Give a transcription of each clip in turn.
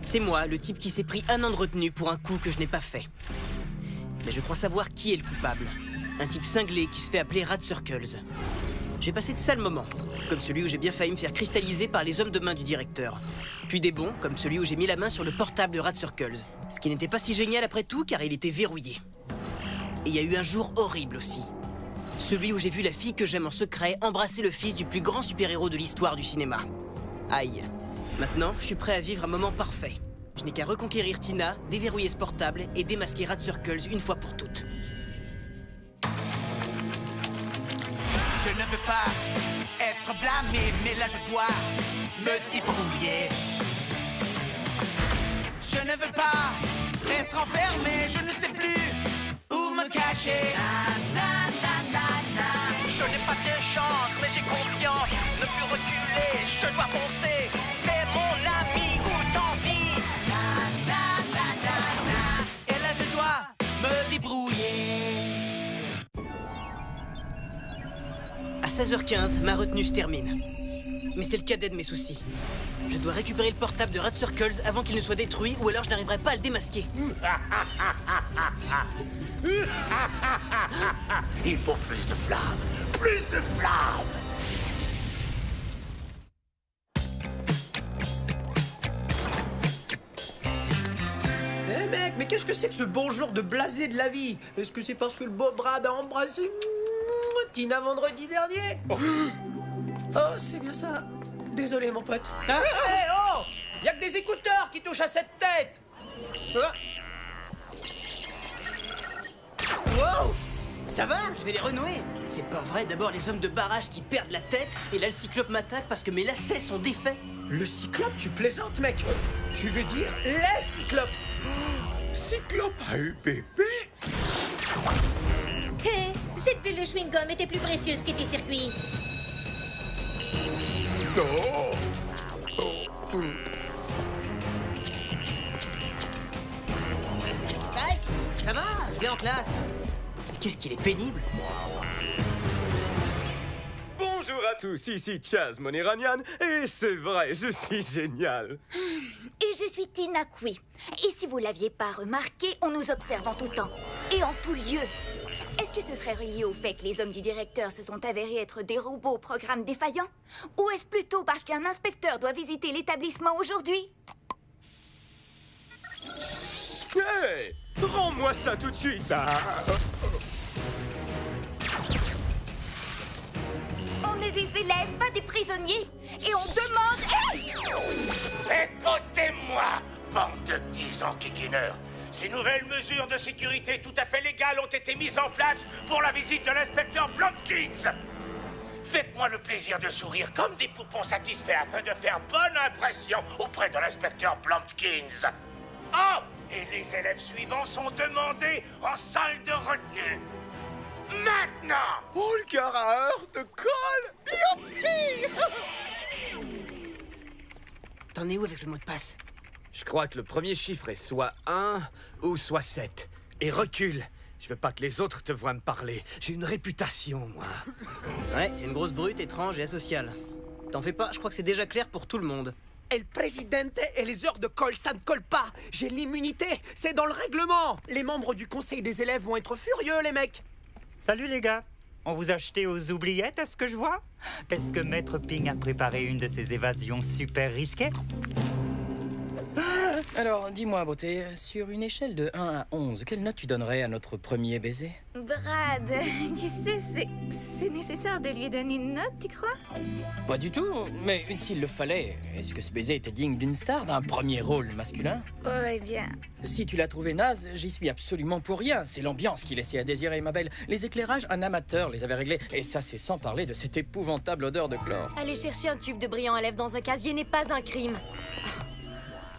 C'est moi, le type qui s'est pris 1 an de retenue pour un coup que je n'ai pas fait. Mais je crois savoir qui est le coupable. Un type cinglé qui se fait appeler Rad Circles. J'ai passé de sales moments, comme celui où j'ai bien failli me faire cristalliser par les hommes de main du directeur. Puis des bons, comme celui où j'ai mis la main sur le portable de Rad Circles. Ce qui n'était pas si génial après tout, car il était verrouillé. Et il y a eu un jour horrible aussi. Celui où j'ai vu la fille que j'aime en secret embrasser le fils du plus grand super-héros de l'histoire du cinéma. Aïe. Maintenant, je suis prêt à vivre un moment parfait. Je n'ai qu'à reconquérir Tina, déverrouiller ce portable et démasquer Rad Circles une fois pour toutes. Je ne veux pas être blâmé, mais là je dois me débrouiller. Je ne veux pas être enfermé, je ne sais plus où me cacher. Je n'ai pas de chance, mais j'ai confiance. Ne plus reculer, je dois foncer. Fais mon ami ou tant pis. Et là je dois me débrouiller. À 16h15, ma retenue se termine. Mais c'est le cadet de mes soucis. Je dois récupérer le portable de Rad Circles avant qu'il ne soit détruit, ou alors je n'arriverai pas à le démasquer. Il faut plus de flammes. Plus de flammes. Eh mec, mais qu'est-ce que c'est que ce bonjour de blasé de la vie? Est-ce que c'est parce que le Bob Rab a embrassé Tina vendredi dernier? Oh, c'est bien ça. Désolé mon pote. Hé oh! Y'a que des écouteurs qui touchent à cette tête. Wow! Ça va? Je vais les renouer. C'est pas vrai, d'abord les hommes de barrage qui perdent la tête, et là le cyclope m'attaque parce que mes lacets sont défaits. Le cyclope, tu plaisantes mec? Tu veux dire les cyclopes? Cyclope a eu bébé? Hé, cette bulle de chewing-gum était plus précieuse que tes circuits. Non. Hey, ça va? Je vais en classe. Mais qu'est-ce qu'il est pénible. Bonjour à tous, ici Chaz Moniranian, et c'est vrai, je suis génial. Et je suis Tina Kui. Et si vous l'aviez pas remarqué, on nous observe en tout temps et en tout lieu. Est-ce que ce serait relié au fait que les hommes du directeur se sont avérés être des robots au programme défaillant? Ou est-ce plutôt parce qu'un inspecteur doit visiter l'établissement aujourd'hui? Hey, rends-moi ça tout de suite. On est des élèves, pas des prisonniers. Et on demande... Hey! Écoutez-moi, bande de petits enquiquineurs. Ces nouvelles mesures de sécurité tout à fait légales ont été mises en place pour la visite de l'inspecteur Blumpkins. Faites-moi le plaisir de sourire comme des poupons satisfaits afin de faire bonne impression auprès de l'inspecteur Blumpkins. Oh! Et les élèves suivants sont demandés en salle de retenue. Maintenant! Oh, le carreur de colle. Youpi! T'en es où avec le mot de passe? Je crois que le premier chiffre est soit 1 ou soit 7. Et recule. Je veux pas que les autres te voient me parler. J'ai une réputation, moi. Ouais, t'es une grosse brute, étrange et asociale. T'en fais pas, je crois que c'est déjà clair pour tout le monde. El Presidente et les heures de colle, ça ne colle pas. J'ai l'immunité, c'est dans le règlement. Les membres du conseil des élèves vont être furieux, les mecs. Salut les gars. On vous a jeté aux oubliettes, à ce que je vois? Est-ce que Maître Ping a préparé une de ces évasions super risquées? Alors, dis-moi, beauté, sur une échelle de 1 à 11, quelle note tu donnerais à notre premier baiser? Brad, tu sais, c'est nécessaire de lui donner une note, tu crois? Pas du tout, mais s'il le fallait, est-ce que ce baiser était digne d'une star, d'un premier rôle masculin? Ouais, bien. Si tu l'as trouvé naze, j'y suis absolument pour rien. C'est l'ambiance qui laissait à désirer, ma belle. Les éclairages, un amateur les avait réglés. Et ça, c'est sans parler de cette épouvantable odeur de chlore. Aller chercher un tube de brillant à lèvres dans un casier n'est pas un crime.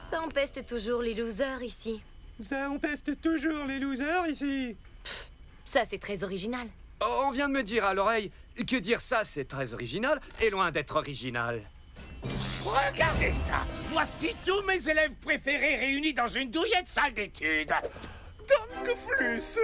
Ça empeste toujours les losers ici. Ça empeste toujours les losers ici. Ça, c'est très original. Oh, on vient de me dire à l'oreille que dire ça, c'est très original et loin d'être original. Regardez ça! Voici tous mes élèves préférés réunis dans une douillette salle d'études. Dankeflüssen.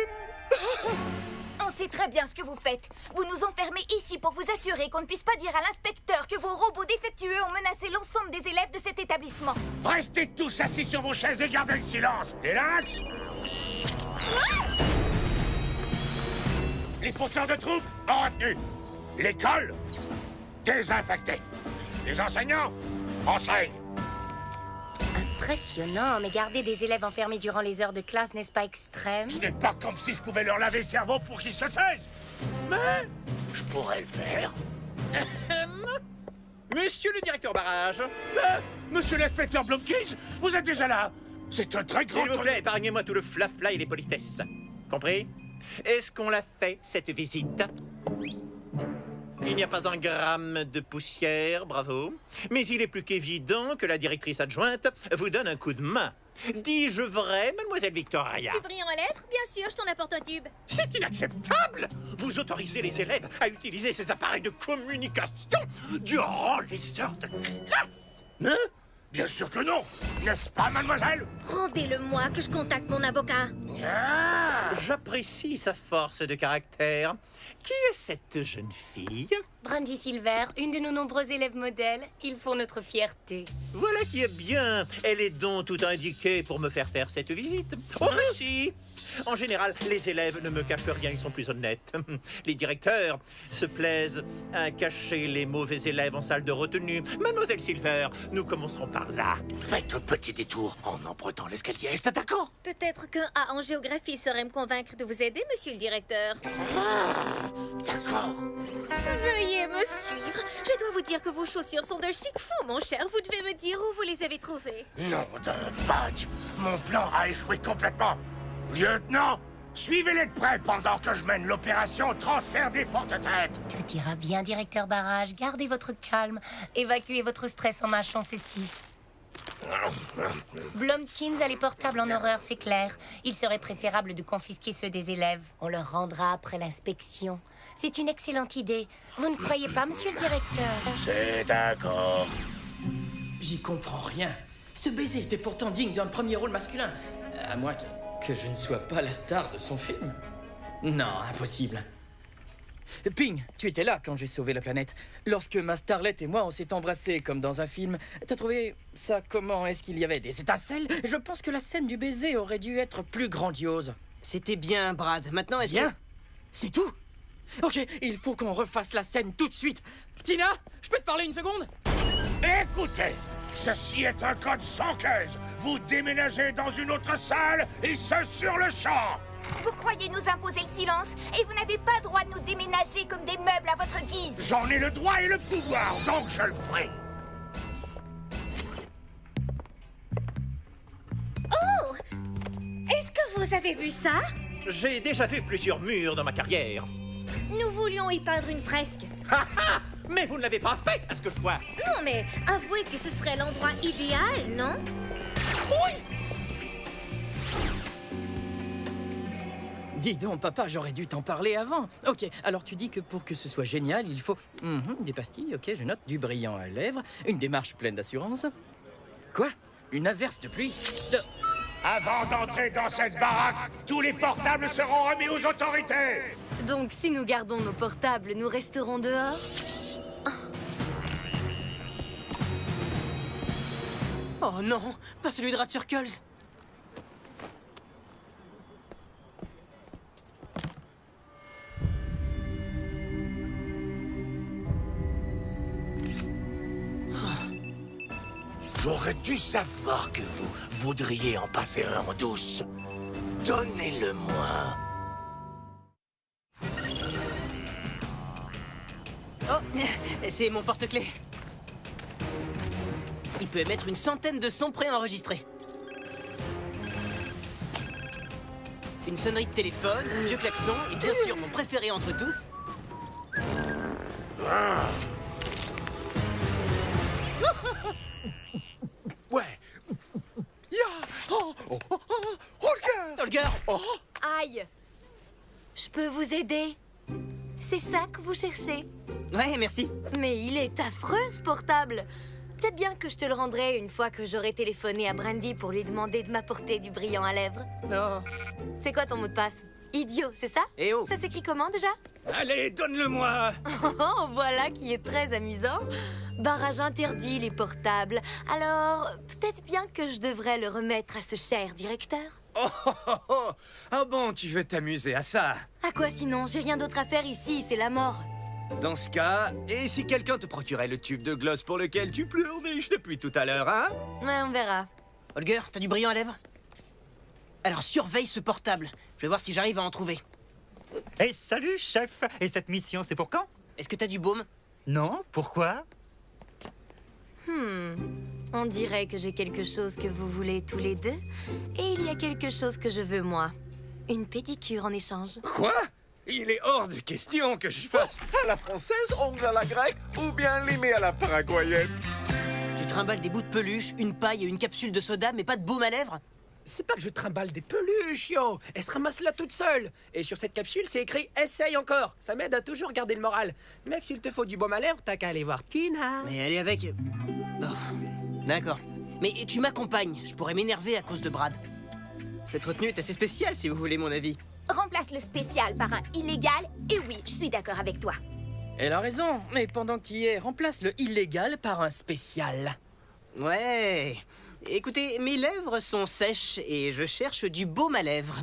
On sait très bien ce que vous faites. Vous nous enfermez ici pour vous assurer qu'on ne puisse pas dire à l'inspecteur que vos robots défectueux ont menacé l'ensemble des élèves de cet établissement. établissement. Restez tous assis sur vos chaises et gardez le silence. Les lynx. Les fonceurs de troupes en retenue. L'école désinfectée. Les enseignants enseignent. Impressionnant, mais garder des élèves enfermés durant les heures de classe, n'est-ce pas extrême? Ce n'est pas comme si je pouvais leur laver le cerveau pour qu'ils se taisent. Mais je pourrais le faire. Monsieur le directeur barrage. Monsieur l'inspecteur Blomkins, vous êtes déjà là. C'est un très grand... S'il vous plaît, épargnez-moi tout le flafla et les politesses. Compris? Est-ce qu'on l'a fait, cette visite? Il n'y a pas un gramme de poussière, bravo. Mais il est plus qu'évident que la directrice adjointe vous donne un coup de main. Dis-je vrai, mademoiselle Victoria? Tu brilles en lettres? Bien sûr, je t'en apporte un tube. C'est inacceptable! Vous autorisez les élèves à utiliser ces appareils de communication durant les heures de classe? Hein? Bien sûr que non. N'est-ce pas, mademoiselle? Rendez-le-moi que je contacte mon avocat. J'apprécie sa force de caractère. Qui est cette jeune fille? Brandy Silver, une de nos nombreux élèves modèles. Ils font notre fierté. Voilà qui est bien. Elle est donc tout indiquée pour me faire cette visite. Oh, mais si! En général, les élèves ne me cachent rien, ils sont plus honnêtes. Les directeurs se plaisent à cacher les mauvais élèves en salle de retenue. Mademoiselle Silver, nous commencerons par là. Faites un petit détour en empruntant l'escalier. Est-ce d'accord? Peut-être qu'un A en géographie saurait me convaincre de vous aider, monsieur le directeur. D'accord. Veuillez me suivre. Je dois vous dire que vos chaussures sont d'un chic fou, mon cher. Vous devez me dire où vous les avez trouvées. Non, d'un badge. Mon plan a échoué complètement. Lieutenant, suivez-les de près pendant que je mène l'opération transfert des fortes têtes. Tout ira bien, directeur barrage. Gardez votre calme. Évacuez votre stress en mâchant ceci. Blomkins a les portables en horreur, c'est clair. Il serait préférable de confisquer ceux des élèves. On leur rendra après l'inspection. C'est une excellente idée. Vous ne croyez pas, monsieur le directeur? C'est d'accord. J'y comprends rien. Ce baiser était pourtant digne d'un premier rôle masculin. À moins que je ne sois pas la star de son film. Non, impossible. Ping, tu étais là quand j'ai sauvé la planète. Lorsque ma starlet et moi, on s'est embrassés comme dans un film. T'as trouvé ça comment? Est-ce qu'il y avait des étincelles? Je pense que la scène du baiser aurait dû être plus grandiose. C'était bien, Brad. Maintenant, est-ce que... C'est tout? Ok, il faut qu'on refasse la scène tout de suite. Tina, je peux te parler une seconde? Écoutez, ceci est un code sans caisse. Vous déménagez dans une autre salle et ce sur le champ. Vous croyez nous imposer le silence et vous n'avez pas le droit de nous déménager comme des meubles à votre guise. J'en ai le droit et le pouvoir, donc je le ferai. Oh! Est-ce que vous avez vu ça? J'ai déjà vu plusieurs murs dans ma carrière. Nous voulions y peindre une fresque. Mais vous ne l'avez pas fait, à ce que je vois. Non, mais avouez que ce serait l'endroit idéal, non? Oui! Dis donc, papa, j'aurais dû t'en parler avant. Ok, alors tu dis que pour que ce soit génial, il faut... des pastilles, ok, je note, du brillant à lèvres, une démarche pleine d'assurance. Quoi? Une averse de pluie? Avant d'entrer dans cette baraque, tous les portables seront remis aux autorités. Donc, si nous gardons nos portables, nous resterons dehors? Oh non, pas celui de Rat Circles. J'aurais dû savoir que vous voudriez en passer un en douce. Donnez-le-moi. Oh, c'est mon porte-clés. Il peut émettre une centaine de sons préenregistrés. Une sonnerie de téléphone, un vieux klaxon, et bien sûr, mon préféré entre tous... Ouais. Holger! Aïe! Je peux vous aider? C'est ça que vous cherchez? Ouais, merci. Mais il est affreux, ce portable! Peut-être bien que je te le rendrai une fois que j'aurai téléphoné à Brandy pour lui demander de m'apporter du brillant à lèvres. Non. C'est quoi ton mot de passe? Idiot, c'est ça? Eh oh! Ça s'écrit comment, déjà? Allez, donne-le-moi! Oh, voilà qui est très amusant. Barrage interdit, les portables. Alors, peut-être bien que je devrais le remettre à ce cher directeur. Oh, oh, oh, oh. Ah bon, tu veux t'amuser à ça? À quoi sinon? J'ai rien d'autre à faire ici, c'est la mort. Dans ce cas, et si quelqu'un te procurait le tube de gloss pour lequel tu pleurniches depuis tout à l'heure, hein? Ouais, on verra. Holger, t'as du brillant à lèvres? Alors surveille ce portable. Je vais voir si j'arrive à en trouver. Et salut, chef. Et cette mission, c'est pour quand? Est-ce que t'as du baume? Non, pourquoi? On dirait que j'ai quelque chose que vous voulez tous les deux. Et il y a quelque chose que je veux, moi. Une pédicure en échange. Quoi? Il est hors de question que je fasse... À la française, ongle à la grecque ou bien limé à la paraguayenne. Tu trimbales des bouts de peluche, une paille et une capsule de soda, mais pas de baume à lèvres? C'est pas que je trimballe des peluches, yo. Elle se ramasse là toute seule. Et sur cette capsule, c'est écrit « Essaye encore ». Ça m'aide à toujours garder le moral. Mec, s'il te faut du baume à lèvres, t'as qu'à aller voir Tina. Mais elle est avec... Oh, d'accord. Mais tu m'accompagnes, je pourrais m'énerver à cause de Brad. Cette retenue est assez spéciale, si vous voulez mon avis. Remplace le spécial par un illégal, et oui, je suis d'accord avec toi. Elle a raison, mais pendant qu'il y est, remplace le illégal par un spécial. Ouais. Écoutez, mes lèvres sont sèches et je cherche du baume à lèvres.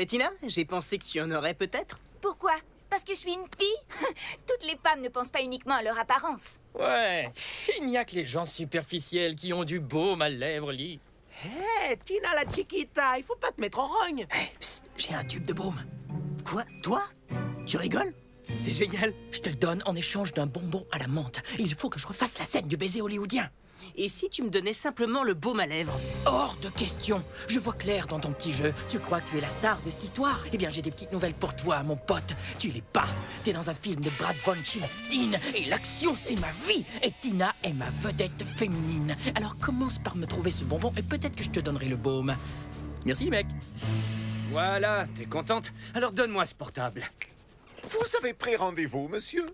Tina, j'ai pensé que tu en aurais peut-être. Pourquoi? Parce que je suis une fille? Toutes les femmes ne pensent pas uniquement à leur apparence. Ouais, il n'y a que les gens superficiels qui ont du baume à lèvres, Lee. Hé, Tina la chiquita, il faut pas te mettre en rogne. Hé, j'ai un tube de baume. Quoi? Toi? Tu rigoles? C'est génial. Je te le donne en échange d'un bonbon à la menthe. Il faut que je refasse la scène du baiser hollywoodien. Et si tu me donnais simplement le baume à lèvres? Hors de question. Je vois clair dans ton petit jeu. Tu crois que tu es la star de cette histoire? Eh bien, j'ai des petites nouvelles pour toi, mon pote. Tu l'es pas. T'es dans un film de Brad von Schilstein. Et l'action, c'est ma vie. Et Tina est ma vedette féminine. Alors commence par me trouver ce bonbon et peut-être que je te donnerai le baume. Merci, mec. Voilà, t'es contente? Alors donne-moi ce portable. Vous avez pris rendez-vous, monsieur?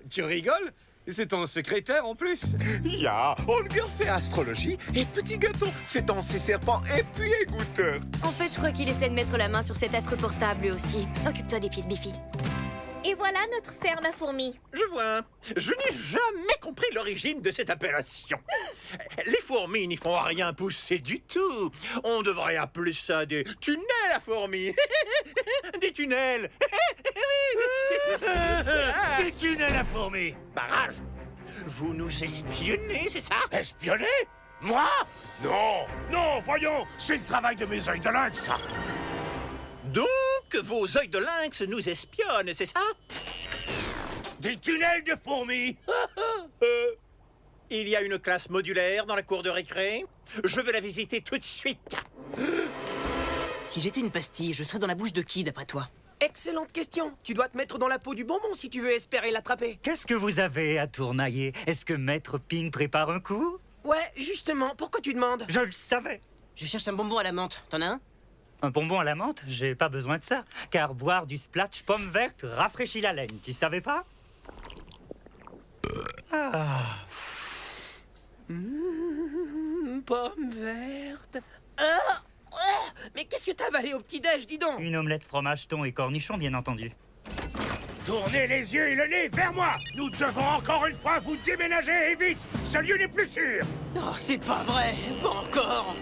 Tu rigoles? C'est ton secrétaire en plus. Ya, Holger fait astrologie et Petit Gâteau fait danser serpent et puis égoutteur. En fait, je crois qu'il essaie de mettre la main sur cet affreux portable, lui aussi. Occupe-toi des pieds de Biffy. Et voilà notre ferme à fourmis. Je vois. Je n'ai jamais compris l'origine de cette appellation. Les fourmis n'y font rien pousser du tout. On devrait appeler ça des tunnels à fourmis. Des tunnels. Des tunnels à fourmis. Barrage. Vous nous espionnez, c'est ça? Espionner? Moi? Non, non, voyons, c'est le travail de mes œils de lynx, ça. Donc, vos œils de lynx nous espionnent, c'est ça? Des tunnels de fourmis. Il y a une classe modulaire dans la cour de récré. Je veux la visiter tout de suite. Si j'étais une pastille, je serais dans la bouche de qui, d'après toi? Excellente question. Tu dois te mettre dans la peau du bonbon si tu veux espérer l'attraper. Qu'est-ce que vous avez à tournailler? Est-ce que Maître Ping prépare un coup? Ouais, justement, pourquoi tu demandes? Je le savais. Je cherche un bonbon à la menthe. T'en as un? Un bonbon à la menthe? J'ai pas besoin de ça. Car boire du splatch pomme verte rafraîchit la laine. Tu savais pas? Pomme verte. Mais qu'est-ce que t'as avalé au petit-déj, dis donc? Une omelette fromage, thon et cornichon, bien entendu. Tournez les yeux et le nez vers moi. Nous devons encore une fois vous déménager et vite. Ce lieu n'est plus sûr. Oh, c'est pas vrai. Pas encore.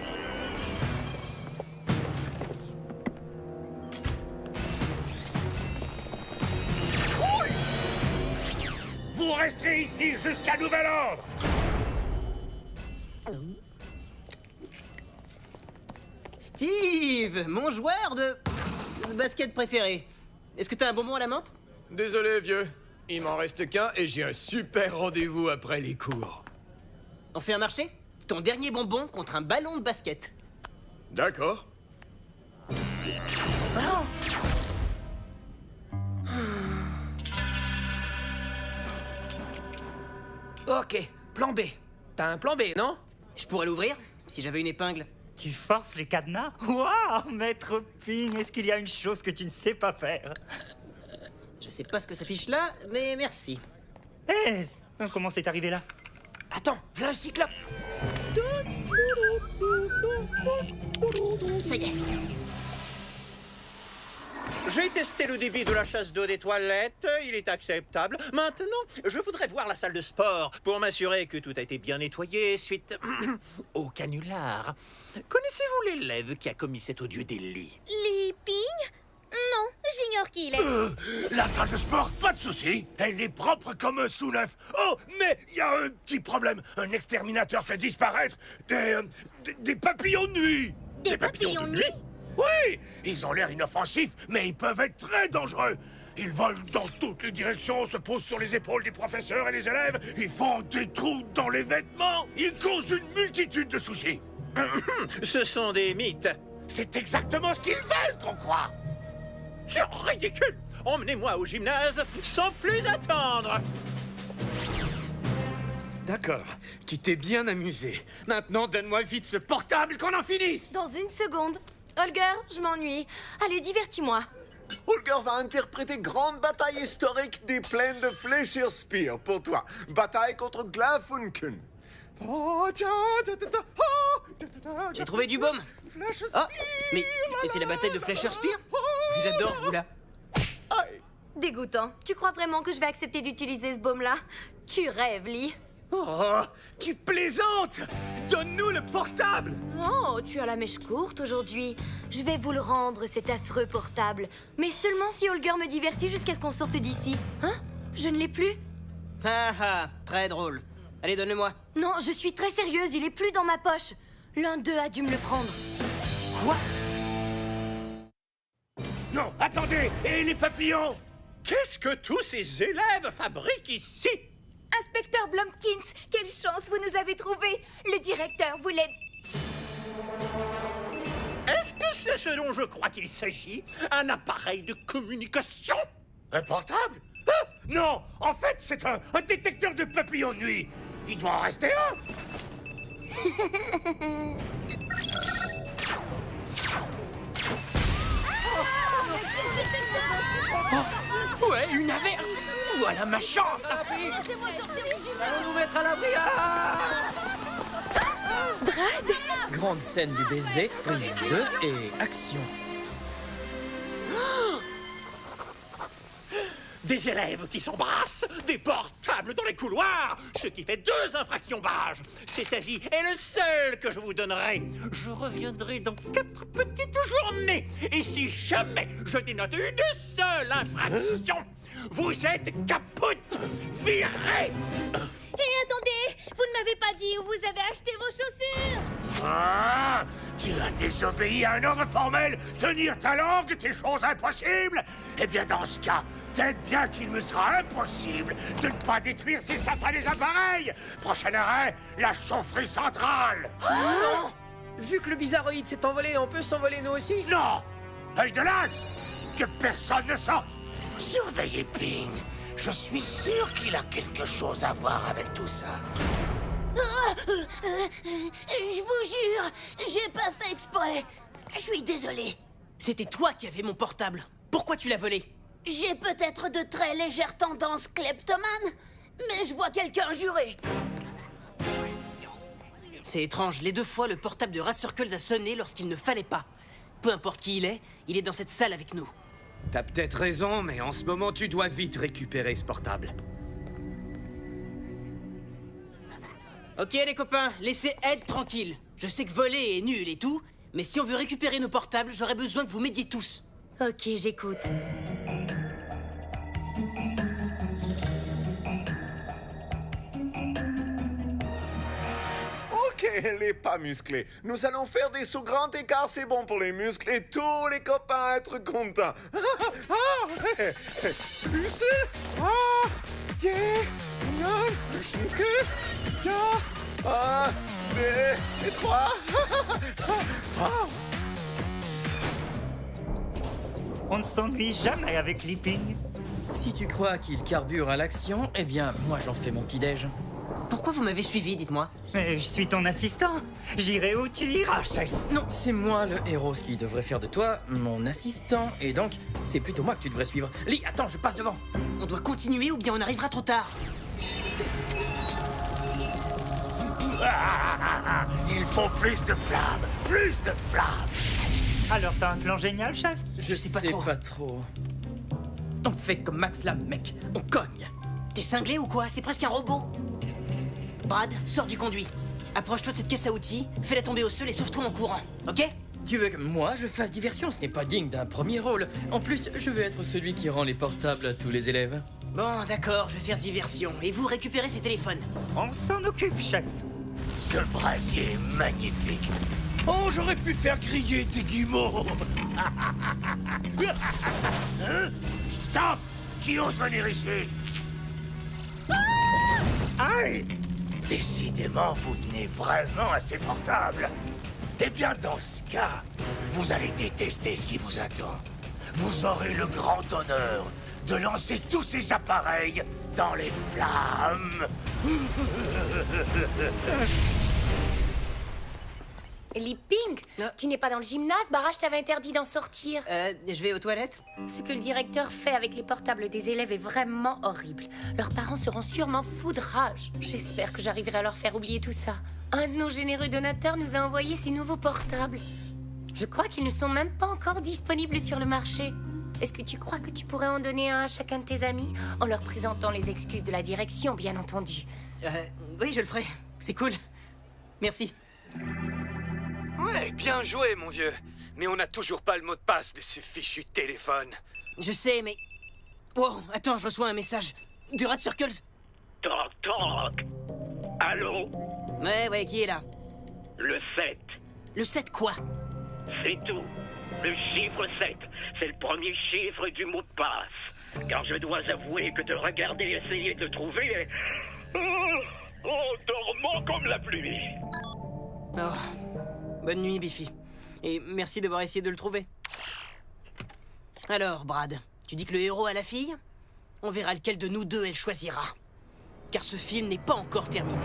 Vous resterez ici jusqu'à nouvel ordre. Steve, mon joueur de basket préféré. Est-ce que t'as un bonbon à la menthe? Désolé, vieux. Il m'en reste qu'un et j'ai un super rendez-vous après les cours. On fait un marché? Ton dernier bonbon contre un ballon de basket. D'accord. Ok, plan B. T'as un plan B, non? Je pourrais l'ouvrir, si j'avais une épingle. Tu forces les cadenas? Waouh, Maître Ping, est-ce qu'il y a une chose que tu ne sais pas faire? Je sais pas ce que ça fiche là, mais merci. Hé, comment c'est arrivé là? Attends, v'là un cyclope. Ça y est. J'ai testé le débit de la chasse d'eau des toilettes, il est acceptable. Maintenant, je voudrais voir la salle de sport pour m'assurer que tout a été bien nettoyé suite au canular. Connaissez-vous l'élève qui a commis cet odieux délit? Li Ping? Non, j'ignore qui il est. La salle de sport, pas de souci. Elle est propre comme un sous-neuf. Oh, mais il y a un petit problème. Un exterminateur fait disparaître des papillons de nuit. Des papillons de nuit? Oui, ils ont l'air inoffensifs, mais ils peuvent être très dangereux. Ils volent dans toutes les directions, se posent sur les épaules des professeurs et des élèves, ils font des trous dans les vêtements, ils causent une multitude de soucis. Ce sont des mythes. C'est exactement ce qu'ils veulent qu'on croie. C'est ridicule. Emmenez-moi au gymnase sans plus attendre. D'accord, tu t'es bien amusé. Maintenant, donne-moi vite ce portable qu'on en finisse. Dans une seconde. Holger, je m'ennuie. Allez, divertis-moi. Holger va interpréter Grande bataille historique des plaines de Fleischer-Spear pour toi. Bataille contre Glafunken. J'ai trouvé du baume. Oh, mais c'est la bataille de Fleischer-Spear? J'adore ce bout-là. Dégoûtant. Tu crois vraiment que je vais accepter d'utiliser ce baume-là? Tu rêves, Lee. Oh, tu plaisantes! Donne-nous le portable! Oh, tu as la mèche courte aujourd'hui. Je vais vous le rendre, cet affreux portable. Mais seulement si Holger me divertit jusqu'à ce qu'on sorte d'ici. Hein? Je ne l'ai plus? Ah ah, très drôle. Allez, donne-le-moi. Non, je suis très sérieuse, il est plus dans ma poche. L'un d'eux a dû me le prendre. Quoi? Non, attendez! Et les papillons? Qu'est-ce que tous ces élèves fabriquent ici? Inspecteur Blumkins, quelle chance vous nous avez trouvé. Le directeur voulait... Est-ce que c'est ce dont je crois qu'il s'agit? Un appareil de communication? Un portable? Ah, non, en fait, c'est un détecteur de papillons de nuit. Il doit en rester un. Ouais, une averse. Voilà ma chance. Allons nous mettre à l'abri. Brad. Grande scène du baiser, prise 2 et action. Des élèves qui s'embrassent, des portables dans les couloirs, ce qui fait 2 infractions barrages. Cet avis est le seul que je vous donnerai. Je reviendrai dans 4 petites journées. Et si jamais je dénote une seule infraction, vous êtes capote, viré. Et attendez, vous ne m'avez pas dit où vous avez acheté vos chaussures. Ah, tu as désobéi à un ordre formel. Tenir ta langue, t'es chose impossible. Eh bien, dans ce cas, peut-être bien qu'il me sera impossible de ne pas détruire ces satanés appareils. Prochain arrêt, la chaufferie centrale. Non! Vu que le bizarroïde s'est envolé, on peut s'envoler nous aussi? Non! Œil de lynx! Que personne ne sorte! Surveillez Ping. Je suis sûr qu'il a quelque chose à voir avec tout ça. Je vous jure, j'ai pas fait exprès. Je suis désolée. C'était toi qui avais mon portable. Pourquoi tu l'as volé? J'ai peut-être de très légères tendances kleptomanes, mais je vois quelqu'un jurer. C'est étrange, les 2 fois, le portable de Rat Circles a sonné lorsqu'il ne fallait pas. Peu importe qui il est dans cette salle avec nous. T'as peut-être raison, mais en ce moment, tu dois vite récupérer ce portable. Ok, les copains, laissez Ed tranquille. Je sais que voler est nul et tout, mais si on veut récupérer nos portables, j'aurais besoin que vous m'aidiez tous. Ok, j'écoute. Ok, les pas musclés. Nous allons faire des sauts grands écarts, c'est bon pour les muscles et tous les copains être contents. Plus, un, 2 et 3. On ne s'ennuie jamais avec Leaping. Si tu crois qu'il carbure à l'action, eh bien, moi j'en fais mon petit-déj. Pourquoi vous m'avez suivi, dites-moi? Mais je suis ton assistant. J'irai où tu iras, chef. Non, c'est moi le héros, ce qui devrait faire de toi mon assistant. Et donc, c'est plutôt moi que tu devrais suivre. Lee, attends, je passe devant. On doit continuer ou bien on arrivera trop tard. Il faut plus de flammes, plus de flammes. Alors t'as un plan génial, chef? Je sais pas trop. On fait comme Max Lam, mec. On cogne. T'es cinglé ou quoi? C'est presque un robot. Brad, sors du conduit. Approche-toi de cette caisse à outils, fais-la tomber au sol et sauve-toi en courant, ok? Tu veux que moi je fasse diversion? Ce n'est pas digne d'un premier rôle. En plus, je veux être celui qui rend les portables à tous les élèves. Bon, d'accord, je vais faire diversion. Et vous récupérez ces téléphones. On s'en occupe, chef. Ce brasier est magnifique. Oh, j'aurais pu faire griller des guimauves. Hein? Stop! Qui ose venir ici? Aïe! Décidément, vous tenez vraiment à ces portables. Eh bien, dans ce cas, vous allez détester ce qui vous attend. Vous aurez le grand honneur de lancer tous ces appareils dans les flammes. Li Ping, tu n'es pas dans le gymnase? Barrage t'avait interdit d'en sortir. Je vais aux toilettes. Ce que le directeur fait avec les portables des élèves est vraiment horrible. Leurs parents seront sûrement fous de rage. J'espère que j'arriverai à leur faire oublier tout ça. Un de nos généreux donateurs nous a envoyé ces nouveaux portables. Je crois qu'ils ne sont même pas encore disponibles sur le marché. Est-ce que tu crois que tu pourrais en donner un à chacun de tes amis, en leur présentant les excuses de la direction, bien entendu? Oui, je le ferai. C'est cool. Merci. Ouais, bien joué, mon vieux. Mais on n'a toujours pas le mot de passe de ce fichu téléphone. Je sais, mais... Wow, attends, je reçois un message. Du Rad Circles. Toc, toc. Allô? Ouais, qui est là? Le 7. Le 7 quoi? C'est tout. Le chiffre 7. C'est le premier chiffre du mot de passe. Car je dois avouer que de regarder et essayer de le trouver est... dormant comme la pluie. Oh, bonne nuit, Biffy. Et merci d'avoir essayé de le trouver. Alors, Brad, tu dis que le héros a la fille? On verra lequel de nous deux elle choisira. Car ce film n'est pas encore terminé.